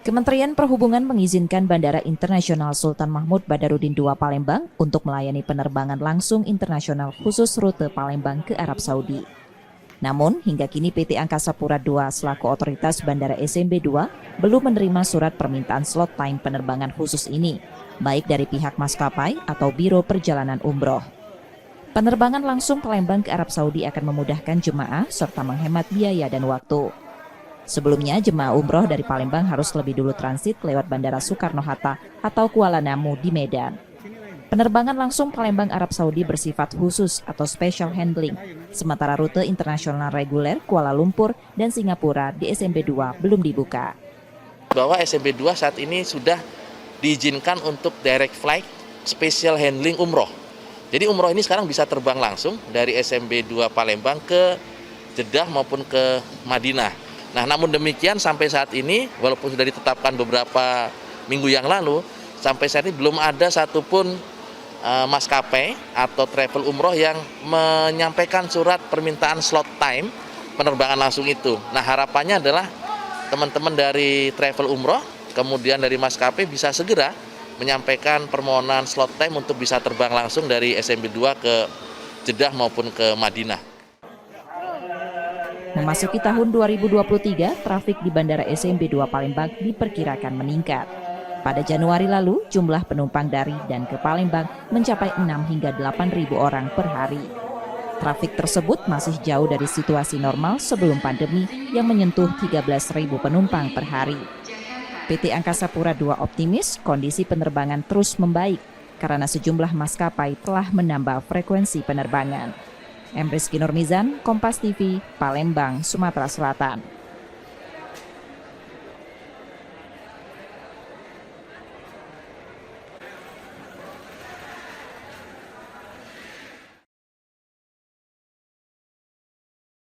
Kementerian Perhubungan mengizinkan Bandara Internasional Sultan Mahmud Badarudin II Palembang untuk melayani penerbangan langsung internasional khusus rute Palembang ke Arab Saudi. Namun, hingga kini PT Angkasa Pura II selaku otoritas Bandara SMB II belum menerima surat permintaan slot time penerbangan khusus ini, baik dari pihak maskapai atau Biro Perjalanan Umroh. Penerbangan langsung Palembang ke Arab Saudi akan memudahkan jemaah serta menghemat biaya dan waktu. Sebelumnya, jemaah umroh dari Palembang harus lebih dulu transit lewat Bandara Soekarno-Hatta atau Kuala Namu di Medan. Penerbangan langsung Palembang Arab Saudi bersifat khusus atau special handling, sementara rute internasional reguler Kuala Lumpur dan Singapura di SMB 2 belum dibuka. Bahwa SMB 2 saat ini sudah diizinkan untuk direct flight special handling umroh. Jadi umroh ini sekarang bisa terbang langsung dari SMB 2 Palembang ke Jeddah maupun ke Madinah. Nah, namun demikian sampai saat ini, walaupun sudah ditetapkan beberapa minggu yang lalu, sampai saat ini belum ada satupun maskapai atau travel umroh yang menyampaikan surat permintaan slot time penerbangan langsung itu. Nah, harapannya adalah teman-teman dari travel umroh, kemudian dari maskapai bisa segera menyampaikan permohonan slot time untuk bisa terbang langsung dari SMB 2 ke Jeddah maupun ke Madinah. Memasuki tahun 2023, trafik di Bandara SMB 2 Palembang diperkirakan meningkat. Pada Januari lalu, jumlah penumpang dari dan ke Palembang mencapai 6 hingga 8.000 orang per hari. Trafik tersebut masih jauh dari situasi normal sebelum pandemi yang menyentuh 13.000 penumpang per hari. PT Angkasa Pura II optimis kondisi penerbangan terus membaik karena sejumlah maskapai telah menambah frekuensi penerbangan. M. Rizky Nurmizan, Kompas TV, Palembang, Sumatera Selatan.